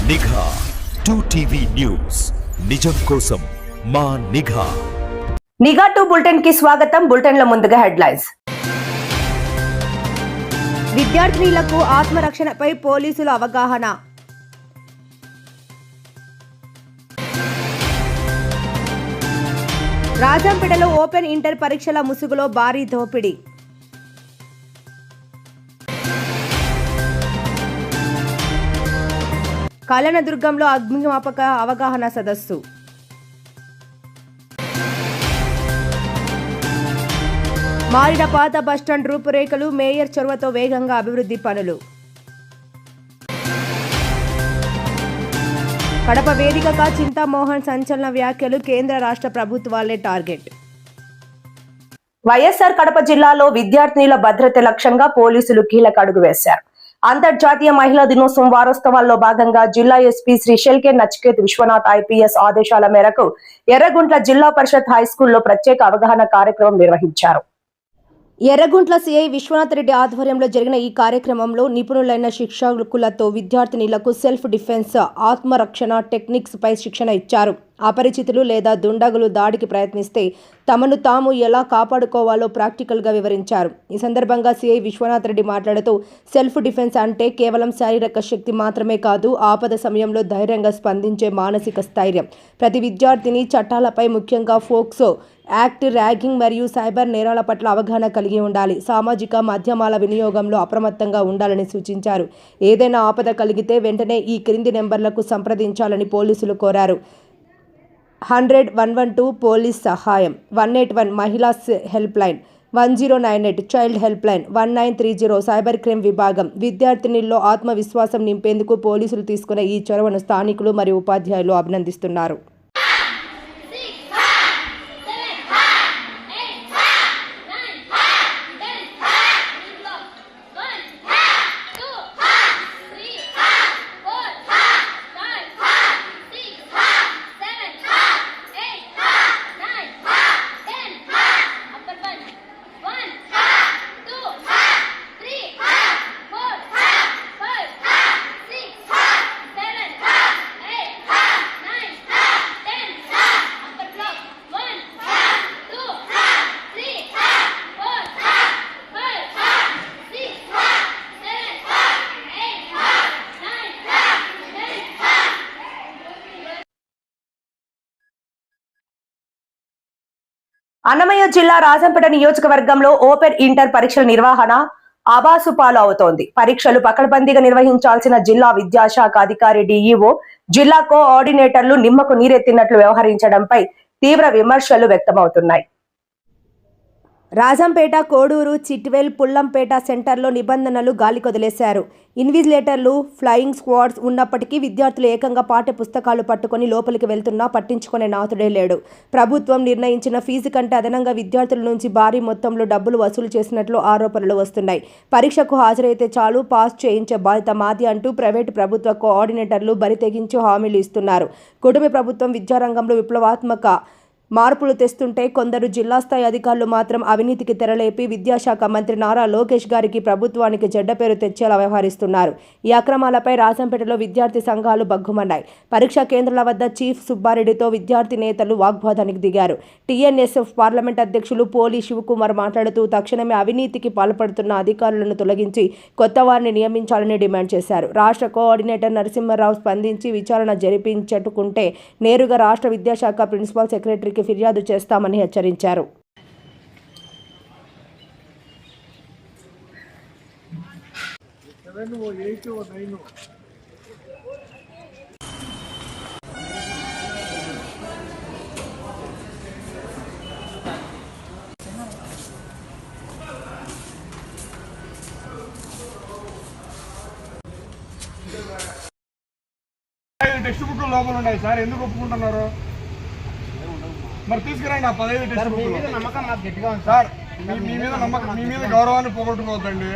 నిఘా 2TV news నిజం కోసం మా నిఘా. నిఘా 2 బులెటిన్ కి స్వాగతం. బులెటిన్ లో ముందుగా హెడ్లైన్స్. విద్యార్థినులకు ఆత్మరక్షణపై పోలీసుల అవగాహన. రాజంపేటలో ఓపెన్ ఇంటర్ పరీక్షల ముసుగులో భారీ దోపిడీ. కళ్యాణదుర్గంలో అగ్నిమాపక అవగాహన సదస్సు. మారిన పాత బస్టాండ్ రూపురేఖలు, మేయర్ చొరవతో వేగంగా అభివృద్ధి పనులు. కడప వేదికగా చింతామోహన్ సంచలన వ్యాఖ్యలు, కేంద్ర రాష్ట్ర ప్రభుత్వాలే టార్గెట్. వైఎస్ఆర్ కడప జిల్లాలో విద్యార్థినుల భద్రత లక్ష్యంగా పోలీసులు కీలక అడుగు వేశారు. అంతర్జాతీయ మహిళా దినోత్సవం వారోత్సవాల్లో భాగంగా జిల్లా ఎస్పీ శ్రీ షెల్కే నచికేత్ విశ్వనాథ్ ఐపీఎస్ ఆదేశాల మేరకు ఎర్రగుంట్ల జిల్లా పరిషత్ హైస్కూల్లో ప్రత్యేక అవగాహన కార్యక్రమం నిర్వహించారు. ఎర్రగుంట్ల సిఐ విశ్వనాథ్ రెడ్డి ఆధ్వర్యంలో జరిగిన ఈ కార్యక్రమంలో నిపుణులైన శిక్షకులతో విద్యార్థినులకు సెల్ఫ్ డిఫెన్స్, ఆత్మరక్షణ టెక్నిక్స్ పై శిక్షణ ఇచ్చారు. అపరిచితులు లేదా దుండగులు దాడికి ప్రయత్నిస్తే తమను తాము ఎలా కాపాడుకోవాలో ప్రాక్టికల్గా వివరించారు. ఈ సందర్భంగా సిఐ విశ్వనాథ్ రెడ్డి మాట్లాడుతూ, సెల్ఫ్ డిఫెన్స్ అంటే కేవలం శారీరక శక్తి మాత్రమే కాదు, ఆపద సమయంలో ధైర్యంగా స్పందించే మానసిక స్థైర్యం. ప్రతి విద్యార్థిని చట్టాలపై, ముఖ్యంగా ఫోక్సో యాక్ట్, ర్యాగింగ్ మరియు సైబర్ నేరాల పట్ల అవగాహన కలిగి ఉండాలి. సామాజిక మాధ్యమాల వినియోగంలో అప్రమత్తంగా ఉండాలని సూచించారు. ఏదైనా ఆపద కలిగితే వెంటనే ఈ క్రింది నెంబర్లకు సంప్రదించాలని పోలీసులు కోరారు. 100-112 పోలీస్ సహాయం, 181 మహిళా help line, 1098 child help line, 1930 cyber crime విభాగం. విద్యార్థినుల్లో ఆత్మవిశ్వాసం నింపేందుకు పోలీసులు తీసుకున్న ఈ చొరవను స్థానికులు మరియు ఉపాధ్యాయులు అభినందిస్తున్నారు. అన్నమయ్య జిల్లా రాజంపేట నియోజకవర్గంలో ఓపెన్ ఇంటర్ పరీక్షల నిర్వహణ ఆబాసుపాలు అవుతోంది. పరీక్షలు పకడ్బందీగా నిర్వహించాల్సిన జిల్లా విద్యాశాఖ అధికారి డిఈఓ, జిల్లా కోఆర్డినేటర్లు నిమ్మకు నీరెత్తినట్లు వ్యవహరించడంపై తీవ్ర విమర్శలు వ్యక్తమవుతున్నాయి. రాజంపేట, కోడూరు, చిట్వేల్, పుల్లంపేట సెంటర్లో నిబంధనలు గాలికొదిలేశారు. ఇన్విజిలేటర్లు, ఫ్లయింగ్ స్క్వాడ్స్ ఉన్నప్పటికీ విద్యార్థులు ఏకంగా పాఠ్య పుస్తకాలు పట్టుకొని లోపలికి వెళ్తున్నా పట్టించుకునే నాథుడే లేడు. ప్రభుత్వం నిర్ణయించిన ఫీజు కంటే అదనంగా విద్యార్థుల నుంచి భారీ మొత్తంలో డబ్బులు వసూలు చేసినట్లు ఆరోపణలు వస్తున్నాయి. పరీక్షకు హాజరైతే చాలు, పాస్ చేయించే బాధ్యత మాది అంటూ ప్రైవేటు, ప్రభుత్వ కోఆర్డినేటర్లు బరితెగించి హామీలు ఇస్తున్నారు. కూటమి ప్రభుత్వం విద్యారంగంలో విప్లవాత్మక మార్పులు తెస్తుంటే కొందరు జిల్లా స్థాయి అధికారులు మాత్రం అవినీతికి తెరలేపి విద్యాశాఖ మంత్రి నారా లోకేష్ గారికి, ప్రభుత్వానికి చెడ్డ పేరు తెచ్చేలా వ్యవహరిస్తున్నారు. ఈ అక్రమాలపై రాజంపేటలో విద్యార్థి సంఘాలు బగ్గుమన్నాయి. పరీక్షా కేంద్రాల వద్ద చీఫ్ సుబ్బారెడ్డితో విద్యార్థి నేతలు వాగ్వాదానికి దిగారు. టీఎన్ఎస్ఎఫ్ పార్లమెంట్ అధ్యక్షులు పోలి శివకుమార్ మాట్లాడుతూ, తక్షణమే అవినీతికి పాల్పడుతున్న అధికారులను తొలగించి కొత్త వారిని నియమించాలని డిమాండ్ చేశారు. రాష్ట్ర కోఆర్డినేటర్ నరసింహారావు స్పందించి విచారణ జరిపించట్టుకుంటే నేరుగా రాష్ట్ర విద్యాశాఖ ప్రిన్సిపల్ సెక్రటరీకి ఫిర్యాదు చేస్తామని హెచ్చరించారు. టెక్స్ట్ బుక్ లోపల ఉన్నాయి సార్, ఎందుకు ఒప్పుకుంటున్నారు? మరి తీసుకురండి. ఆ 15 టెక్స్ట్ బుక్ నమ్మకం నాకు గట్టిగా ఉంది సార్. మీ మీద గౌరవాన్ని పోగొట్టుకోవద్దండి.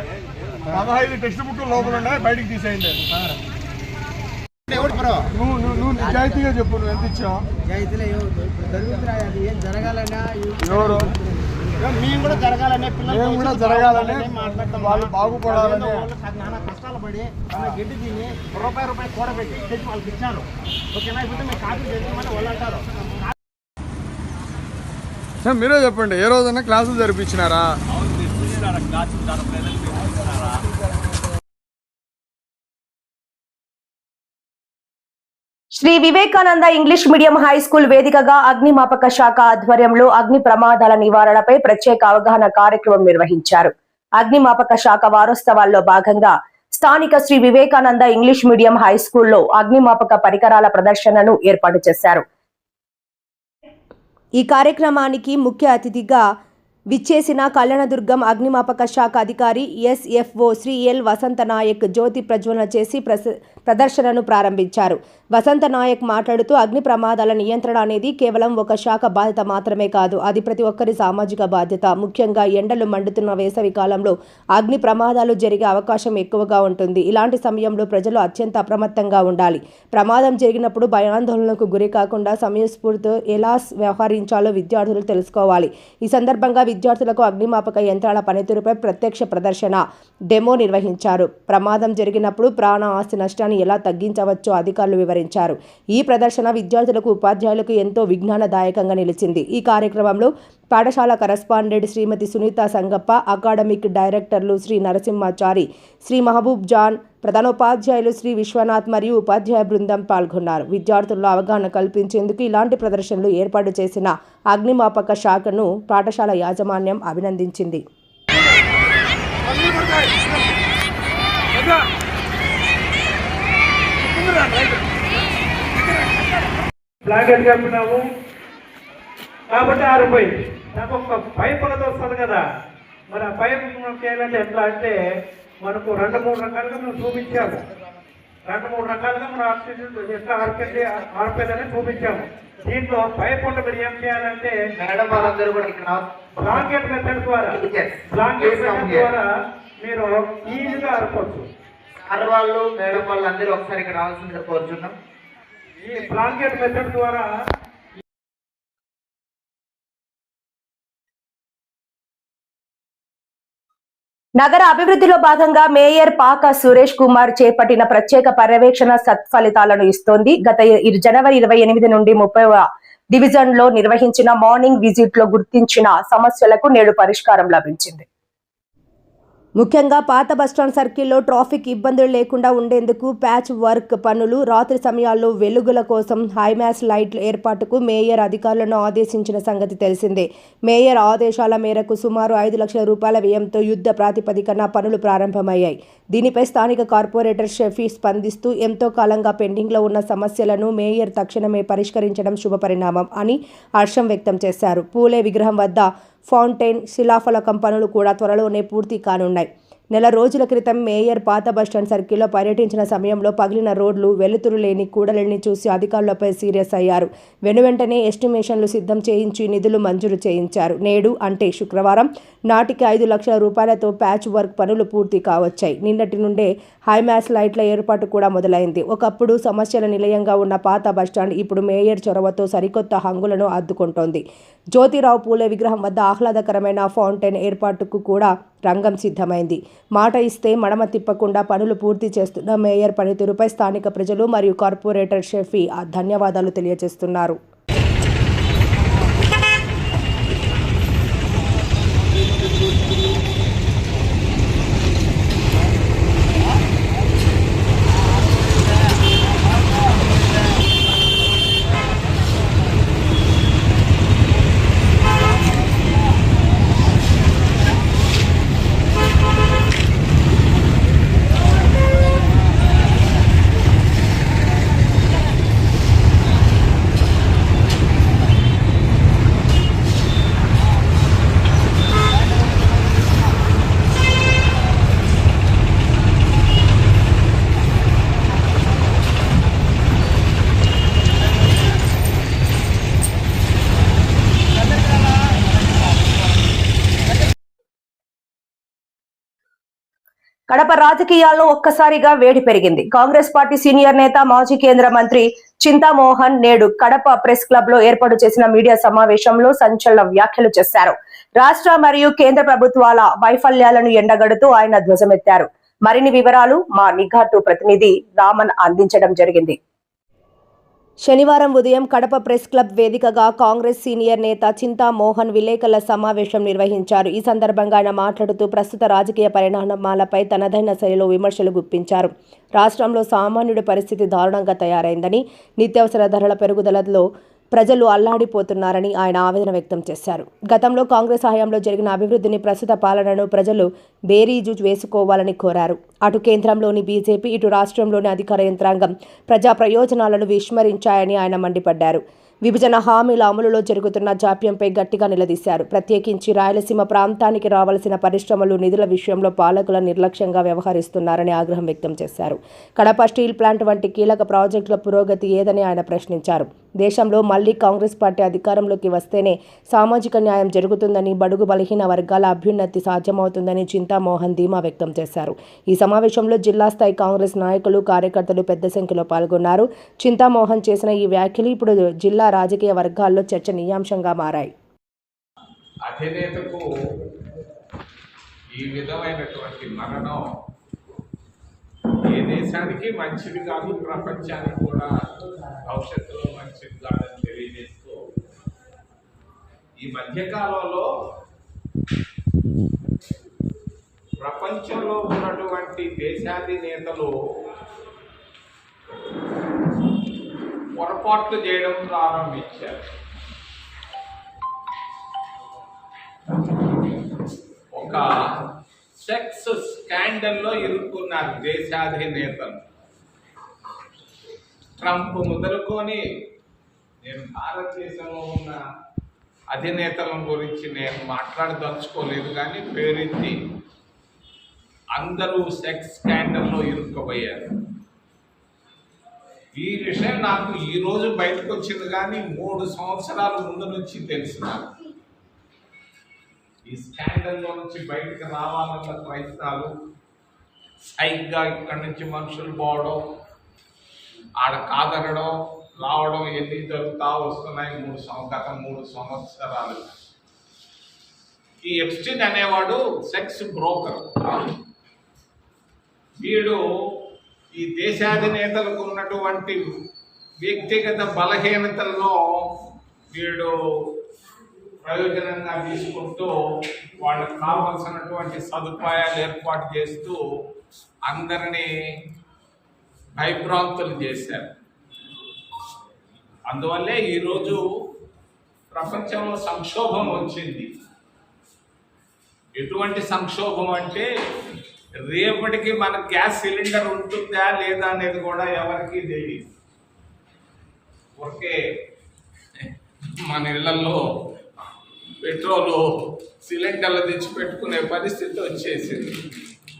15 టెక్స్ట్ బుక్ లోపల ఉన్నాయి, బయటికి తీసేయండి. నువ్వు నిజాయితీగా చెప్పు, నువ్వు ఎంత ఇచ్చావు? ఎవరు మేము కూడా జరగాలనే పిల్లలు మేము కూడా జరగాలని వాళ్ళు బాగుపడాలని నానా కష్టాలు పడి మన గడ్డి తిని రూపాయి కూడబెట్టి తెచ్చి వాళ్ళకి ఇచ్చాను. ఓకేనా? ఇప్పుడు మేము కాపీ చేద్దామని వాళ్ళు అంటారు. సార్ మీరే చెప్పండి, ఏ రోజైనా క్లాసులు జరిపించినారా? Shri Vivekananda English medium high school వేదికగా అగ్నిమాపక శాఖ ఆధ్వర్యంలో అగ్ని ప్రమాదాల నివారణపై ప్రత్యేక అవగాహన కార్యక్రమం నిర్వహించారు. అగ్నిమాపక శాఖ వారోత్సవాల్లో భాగంగా స్థానిక Shri Vivekananda English medium high స్కూల్లో అగ్నిమాపక పరికరాల ప్రదర్శనను ఏర్పాటు చేశారు. ఈ కార్యక్రమానికి ముఖ్య అతిథిగా విచ్చేసిన కళ్యాణదుర్గం అగ్నిమాపక శాఖ అధికారి ఎస్ఎఫ్ఓ శ్రీ ఎల్ వసంత నాయక్ జ్యోతి ప్రజ్వలన చేసి ప్రదర్శనను ప్రారంభించారు. వసంత నాయక్ మాట్లాడుతూ అగ్ని ప్రమాదాల నియంత్రణ అనేది కేవలం ఒక శాఖ బాధ్యత మాత్రమే కాదు, అది ప్రతి ఒక్కరి సామాజిక బాధ్యత. ముఖ్యంగా ఎండలు మండుతున్న వేసవి కాలంలో అగ్ని ప్రమాదాలు జరిగే అవకాశం ఎక్కువగా ఉంటుంది. ఇలాంటి సమయంలో ప్రజలు అత్యంత అప్రమత్తంగా ఉండాలి. ప్రమాదం జరిగినప్పుడు భయాందోళనకు గురి కాకుండా సమయస్ఫూర్తితో ఎలా వ్యవహరించాలో విద్యార్థులు తెలుసుకోవాలి. ఈ సందర్భంగా విద్యార్థులకు అగ్నిమాపక యంత్రాల పనితీరుపై ప్రత్యక్ష ప్రదర్శన డెమో నిర్వహించారు. ప్రమాదం జరిగినప్పుడు ప్రాణ ఆస్తి నష్టాన్ని ఎలా తగ్గించవచ్చో అధికారులు వివరించారు. ఈ ప్రదర్శన విద్యార్థులకు ఉపాధ్యాయులకు ఎంతో విజ్ఞానదాయకంగా నిలిచింది. ఈ కార్యక్రమంలో పాఠశాల కరస్పాండెంట్ శ్రీమతి సునీత సంగప్ప, అకాడమిక్ డైరెక్టర్లు శ్రీ నరసింహాచారి, శ్రీ మహబూబ్ జాన్, ప్రధానోపాధ్యాయులు శ్రీ విశ్వనాథ్ మరియు ఉపాధ్యాయ బృందం పాల్గొన్నారు. విద్యార్థుల్లో అవగాహన కల్పించేందుకు ఇలాంటి ప్రదర్శనలు ఏర్పాటు చేసిన అగ్నిమాపక శాఖను పాఠశాల యాజమాన్యం అభినందించింది. బ్లాంకెట్ కప్పినాము కాబట్టి ఆరిపోయింది. నాకు ఒక పైప్ అనేది వస్తుంది కదా, మరి ఆ పైప్ చేయాలంటే ఎట్లా అంటే మనకు 2-3 రకాలుగా మనం చూపించాము. 2-3 రకాలుగా మనం ఆక్సిజన్ ఎట్లా ఆర్పేదని చూపించాము. దీంట్లో పైప్ ఉంటే మీరు ఏం చేయాలంటే బ్లాంకెట్ మెథడ్ ద్వారా మీరు ఈజీగా ఆర్పవచ్చు. సార్ వాళ్ళు మేడం వాళ్ళు అందరూ ఒకసారి ఇక్కడ రావాల్సిందిగా కోరుచున్నాం. ఈ బ్లాంకెట్ మెథడ్ ద్వారా నగర అభివృద్ధిలో భాగంగా మేయర్ పాక సురేష్ కుమార్ చేపట్టిన ప్రత్యేక పర్యవేక్షణ సత్ఫలితాలను ఇస్తోంది. గత జనవరి 28 నుండి 30వ డివిజన్ లో నిర్వహించిన మార్నింగ్ విజిట్ లో గుర్తించిన సమస్యలకు నేడు పరిష్కారం లభించింది. ముఖ్యంగా పాత బస్టాండ్ సర్కిల్లో ట్రాఫిక్ ఇబ్బందులు లేకుండా ఉండేందుకు ప్యాచ్ వర్క్ పనులు, రాత్రి సమయాల్లో వెలుగుల కోసం హైమాస్ లైట్ల ఏర్పాటుకు మేయర్ అధికారులను ఆదేశించిన సంగతి తెలిసిందే. మేయర్ ఆదేశాల మేరకు సుమారు 5 లక్షల రూపాయల వ్యయంతో యుద్ధ ప్రాతిపదికన పనులు ప్రారంభమయ్యాయి. దీనిపై స్థానిక కార్పొరేటర్ షఫీ స్పందిస్తూ ఎంతో కాలంగా పెండింగ్లో ఉన్న సమస్యలను మేయర్ తక్షణమే పరిష్కరించడం శుభపరిణామం అని హర్షం వ్యక్తం చేశారు. పూలే విగ్రహం వద్ద ఫౌంటైన్, శిలాఫలకం పనులు కూడా త్వరలోనే పూర్తి కానున్నాయి. నెల రోజుల క్రితం మేయర్ పాత బస్టాండ్ సర్కిల్లో పర్యటించిన సమయంలో పగిలిన రోడ్లు, వెలుతురు లేని కూడలిని చూసి అధికారులపై సీరియస్ అయ్యారు. వెనువెంటనే ఎస్టిమేషన్లు సిద్ధం చేయించి నిధులు మంజూరు చేయించారు. నేడు అంటే శుక్రవారం నాటికి 5 లక్షల రూపాయలతో ప్యాచ్ వర్క్ పనులు పూర్తి కావచ్చాయి. నిన్నటి నుండే హైమాస్ లైట్ల ఏర్పాటు కూడా మొదలైంది. ఒకప్పుడు సమస్యల నిలయంగా ఉన్న పాత బస్టాండ్ ఇప్పుడు మేయర్ చొరవతో సరికొత్త హంగులను అద్దుకుంటోంది. జ్యోతిరావు పూలే విగ్రహం వద్ద ఆహ్లాదకరమైన ఫౌంటైన్ ఏర్పాటుకు కూడా రంగం సిద్ధమైంది. మాట ఇస్తే మడమ తిప్పకుండా పనులు పూర్తి చేస్తున్న మేయర్ పనితీరుపై స్థానిక ప్రజలు మరియు కార్పొరేటర్ షఫీ ధన్యవాదాలు తెలియజేస్తున్నారు. కడప రాజకీయాల్లో ఒక్కసారిగా వేడి పెరిగింది. కాంగ్రెస్ పార్టీ సీనియర్ నేత మాజీ కేంద్ర మంత్రి చింతామోహన్ నేడు కడప ప్రెస్ క్లబ్ లో ఏర్పాటు చేసిన మీడియా సమావేశంలో సంచలన వ్యాఖ్యలు చేశారు. రాష్ట్ర మరియు కేంద్ర ప్రభుత్వాల వైఫల్యాలను ఎండగడుతూ ఆయన ధ్వజమెత్తారు. మరిన్ని వివరాలు మా నిఘా 2 ప్రతినిధి రామన్ అందించడం జరిగింది. శనివారం ఉదయం కడప ప్రెస్ క్లబ్ వేదికగా కాంగ్రెస్ సీనియర్ నేత చింతామోహన్ విలేకరుల సమావేశం నిర్వహించారు. ఈ సందర్భంగా ఆయన మాట్లాడుతూ ప్రస్తుత రాజకీయ పరిణామాలపై తనదైన శైలిలో విమర్శలు గుప్పించారు. రాష్ట్రంలో సామాన్యుడి పరిస్థితి దారుణంగా తయారైందని, నిత్యావసర ధరల పెరుగుదలలో ప్రజలు అల్లాడిపోతున్నారని ఆయన ఆవేదన వ్యక్తం చేశారు. గతంలో కాంగ్రెస్ హయాంలో జరిగిన అభివృద్ధిని, ప్రస్తుత పాలనను ప్రజలు బేరీజు వేసుకోవాలని కోరారు. అటు కేంద్రంలోని బీజేపీ, ఇటు రాష్ట్రంలోని అధికార యంత్రాంగం ప్రజా ప్రయోజనాలను విస్మరించాయని ఆయన మండిపడ్డారు. విభజన హామీల అమలులో జరుగుతున్న జాప్యంపై గట్టిగా నిలదీశారు. ప్రత్యేకించి రాయలసీమ ప్రాంతానికి రావాల్సిన పరిశ్రమలు, నిధుల విషయంలో పాలకుల నిర్లక్ష్యంగా వ్యవహరిస్తున్నారని ఆగ్రహం వ్యక్తం చేశారు. కడప స్టీల్ ప్లాంట్ వంటి కీలక ప్రాజెక్టుల పురోగతి ఏదని ఆయన ప్రశ్నించారు. దేశంలో మళ్లీ కాంగ్రెస్ పార్టీ అధికారంలోకి వస్తేనే సామాజిక న్యాయం జరుగుతుందని, బడుగు బలహీన వర్గాల అభ్యున్నతి సాధ్యమవుతుందని చింతామోహన్ ధీమా వ్యక్తం చేశారు. ఈ సమావేశంలో జిల్లా స్థాయి కాంగ్రెస్ నాయకులు, కార్యకర్తలు పెద్ద సంఖ్యలో పాల్గొన్నారు. చింతామోహన్ చేసిన ఈ వ్యాఖ్యలు ఇప్పుడు జిల్లా రాజకీయ వర్గాల్లో చర్చనీయాంశంగా మారాయి. అధినేతకు ఈ విధమైనటువంటి మరణం ఏ దేశానికి మంచిది కాదు, ప్రపంచానికి కూడా భవిష్యత్తులో మంచిది కాదని తెలియజేస్తూ, ఈ మధ్యకాలంలో ప్రపంచంలో ఉన్నటువంటి దేశాధినేతలు పొరపాట్లు చేయడం ప్రారంభించారు. ఒక సెక్స్ స్కాండల్లో ఇరుక్కున్నారు దేశాధినేతలు. ట్రంప్ మొదలుకొని, నేను భారతదేశంలో ఉన్న అధినేతల గురించి నేను మాట్లాడదలుచుకోలేదు, కానీ పేరెత్తి అందరూ సెక్స్ స్కాండల్లో ఇరుక్కుపోయారు. ఈ విషయం నాకు ఈరోజు బయటకు వచ్చింది, కానీ 3 సంవత్సరాల ముందు నుంచి తెలుసు నాకు. ఈ స్కాండల్లో నుంచి బయటకు రావాలన్న ప్రయత్నాలు, సైగ్గా ఇక్కడి నుంచి మనుషులు పోవడం, ఆడ కాదనడం, రావడం ఎన్ని జరుగుతూ వస్తున్నాయి గత 3 సంవత్సరాలు. ఈ ఎప్స్టీన్ అనేవాడు సెక్స్ బ్రోకర్. వీడు ఈ దేశాధినేతలకు ఉన్నటువంటి వ్యక్తిగత బలహీనతల్లో వీడు ప్రయోజనంగా తీసుకుంటూ వాళ్ళకు కావాల్సినటువంటి సదుపాయాలు ఏర్పాటు చేస్తూ అందరినీ భయభ్రాంతులు చేశారు. అందువల్లే ఈరోజు ప్రపంచంలో సంక్షోభం వచ్చింది. ఎటువంటి సంక్షోభం అంటే, రేపటికి మన గ్యాస్ సిలిండర్ ఉంటుందా లేదా అనేది కూడా ఎవరికీ తెలియదు. ఓకే, మన ఇళ్లలో పెట్రోలు సిలిండర్లు తెచ్చిపెట్టుకునే పరిస్థితి వచ్చేసింది.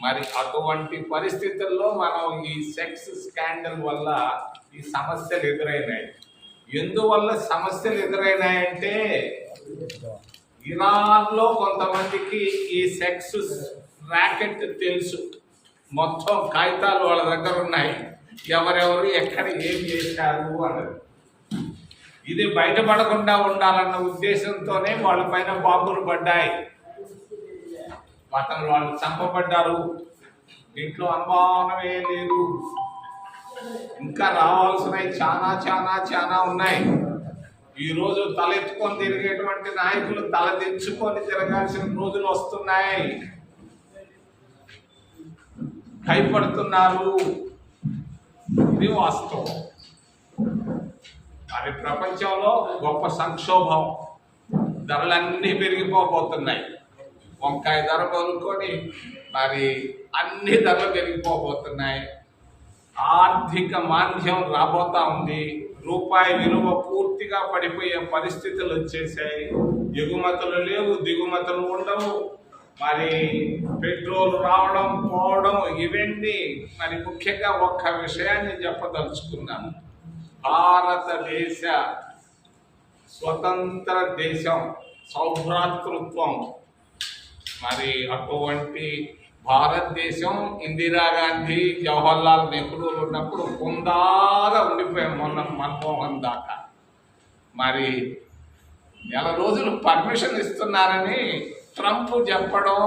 మరి అటువంటి పరిస్థితుల్లో మనం ఈ సెక్స్ స్కాండల్ వల్ల ఈ సమస్యలు ఎదురైనాయి. ఎందువల్ల సమస్యలు ఎదురైనాయంటే, ఇరాన్లో కొంతమందికి ఈ సెక్స్ ర్యాకెట్ తెలుసు. మొత్తం కాగితాలు వాళ్ళ దగ్గర ఉన్నాయి, ఎవరెవరు ఎక్కడ ఏం చేశారు అన్నది. ఇది బయటపడకుండా ఉండాలన్న ఉద్దేశంతోనే వాళ్ళ పైన బాంబులు పడ్డాయి. వాళ్ళు చంపబడ్డారు. దీంట్లో అనుమానమే లేదు. ఇంకా రావాల్సినవి చాలా చాలా చాలా ఉన్నాయి. ఈరోజు తలెత్తుకొని తిరిగేటువంటి నాయకులు తల దించుకొని తిరగాల్సిన రోజులు వస్తున్నాయి. భయపడుతున్నారు. ఇది వాస్తవం. మరి ప్రపంచంలో గొప్ప సంక్షోభం, ధరలన్నీ పెరిగిపోబోతున్నాయి. వంకాయ ధర మొదలుకొని మరి అన్ని ధరలు పెరిగిపోబోతున్నాయి. ఆర్థిక మాంద్యం రాబోతా ఉంది. రూపాయి విలువ పూర్తిగా పడిపోయే పరిస్థితులు వచ్చేసాయి. ఎగుమతులు లేవు, దిగుమతులు ఉండవు. మరి పెట్రోల్ రావడం పోవడం ఇవన్నీ. మరి ముఖ్యంగా ఒక్క విషయాన్ని చెప్పదలుచుకున్నాను. భారతదేశ స్వతంత్ర దేశం, సౌభ్రాతృత్వం, మరి అటువంటి భారతదేశం ఇందిరాగాంధీ, జవహర్లాల్ నెహ్రూ ఉన్నప్పుడు కొందాగా ఉండిపోయాం మొన్న మన్మోహన్ దాకా. మరి నెల రోజులు పర్మిషన్ ఇస్తున్నారని ట్రంప్ చెప్పడం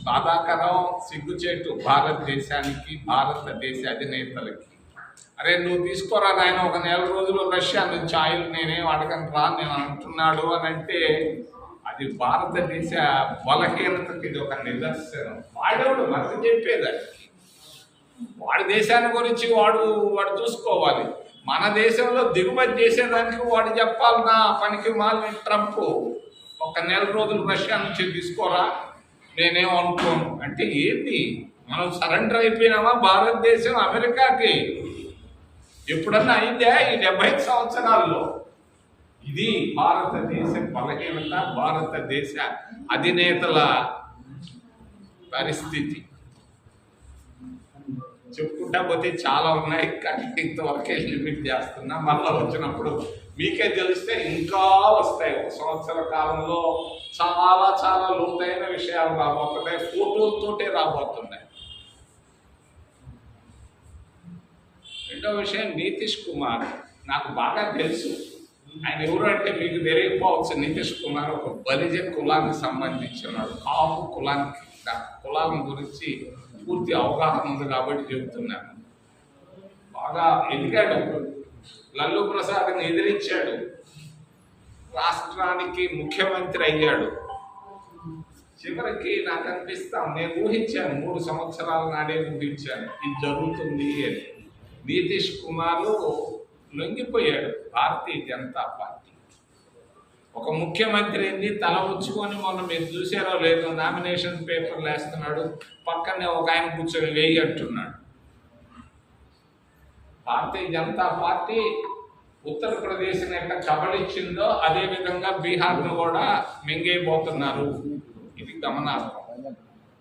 బాధాకరం, సిగ్గుచేటు భారతదేశానికి, భారతదేశ అధినేతలకి. అరే నువ్వు తీసుకోరా నాయన, ఒక నెల రోజులు రష్యా నుంచి ఆయిల్ నేనేం అడగను రా నేను అంటున్నాడు అని అంటే అది భారతదేశ బలహీనతకి ఇది ఒక నిదర్శనం. వాడేవాడు మనకు చెప్పేదానికి, వాడి దేశాన్ని గురించి వాడు చూసుకోవాలి. మన దేశంలో దిగుమతి చేసేదానికి వాడు చెప్పాలన్నా పనికి మాలిన ట్రంప్ ఒక నెల రోజులు రష్యా నుంచి తీసుకోరా నేనేం అనుకోను అంటే ఏంటి? మనం సరెండర్ అయిపోయినామా భారతదేశం అమెరికాకి? ఎప్పుడన్నా అయిందా ఈ 75 సంవత్సరాల్లో? ఇది భారతదేశ బలహీనత, భారతదేశ అధినేతల పరిస్థితి. చెప్పుకుంటా పోతే చాలా ఉన్నాయి, కానీ ఇంతవరకే లిమిట్ చేస్తున్నా. మళ్ళీ వచ్చినప్పుడు మీకే తెలిస్తే ఇంకా వస్తాయి. ఒక సంవత్సర కాలంలో చాలా చాలా లోతైన విషయాలు రాబోతున్నాయి, ఫోటోలతోటే రాబోతున్నాయి. రెండో విషయం, నితీష్ కుమార్ నాకు బాగా తెలుసు. ఆయన ఎవరు అంటే మీకు తెలియకపోవచ్చు. నితీష్ కుమార్ ఒక బలిజ కులానికి సంబంధించినాడు. కాపు కులానికి, కులాల గురించి పూర్తి అవగాహన ఉంది కాబట్టి చెబుతున్నాను. బాగా ఎదిగాడు, లల్లు ప్రసాద్ని ఎదిరించాడు, రాష్ట్రానికి ముఖ్యమంత్రి అయ్యాడు. చివరికి నాకు అనిపిస్తాం, నేను ఊహించాను 3 సంవత్సరాల నాడే ఊహించాను ఇది జరుగుతుంది అని. నితీష్ కుమార్ లొంగిపోయాడు భారతీయ జనతా పార్టీ. ఒక ముఖ్యమంత్రి ఏంది తల ఉంచుకొని, మొన్న మీరు చూసారో లేదో నామినేషన్ పేపర్లు వేస్తున్నాడు, పక్కనే ఒక ఆయన కూర్చొని వేయి అంటున్నాడు. భారతీయ జనతా పార్టీ ఉత్తరప్రదేశ్ని ఎట్లా కబళించిందో అదేవిధంగా బీహార్ను కూడా మింగైపోతున్నారు. ఇది గమనార్హం.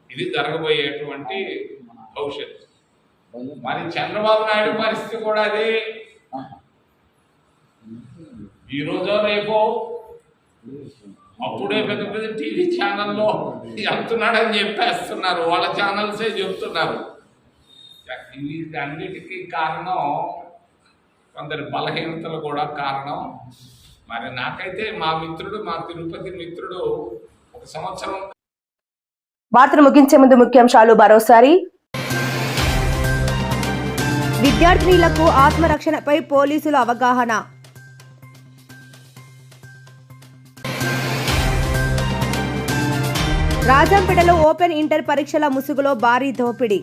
ఇది జరగబోయేటువంటి భవిష్యత్తు. మరి చంద్రబాబు నాయుడు పరిస్థితి కూడా అదే. ఈరోజో రేపో అప్పుడే పెద్ద పెద్ద టీవీ ఛానల్లో వెళ్తున్నాడని చెప్పేస్తున్నారు, వాళ్ళ ఛానల్సే చెప్తున్నారు. అన్నిటికీ కారణం కొందరి బలహీనతలు కూడా కారణం. మరి నాకైతే మా మిత్రుడు, మా తిరుపతి మిత్రుడు ఒక సంవత్సరం. వార్తలు ముగించే ముందు ముఖ్యాంశాలు మరోసారి. విద్యార్థినులకు ఆత్మరక్షణపై పోలీసుల అవగాహన. రాజంపేటలో ఓపెన్ ఇంటర్ పరీక్షల ముసుగులో భారీ దోపిడీ.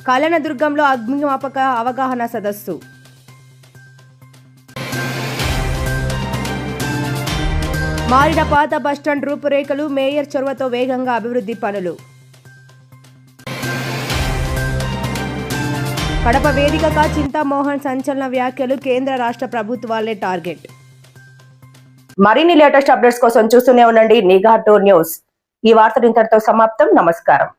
కళ్యాణదుర్గంలో అగ్నిమాపక అవగాహన సదస్సు. మారిన పాత బస్టాండ్ రూపురేఖలు, మేయర్ చొరవతో వేగంగా అభివృద్ధి పనులు. కడప వేదికగా చింతామోహన్ సంచలన వ్యాఖ్యలు, కేంద్ర రాష్ట్ర ప్రభుత్వాలే టార్గెట్. మరిన్ని లేటెస్ట్ అప్డేట్స్ కోసం చూస్తూనే ఉండండి నిఘా 2 న్యూస్. ఈ వార్తలు ఇంతటితో సమాప్తం. నమస్కారం.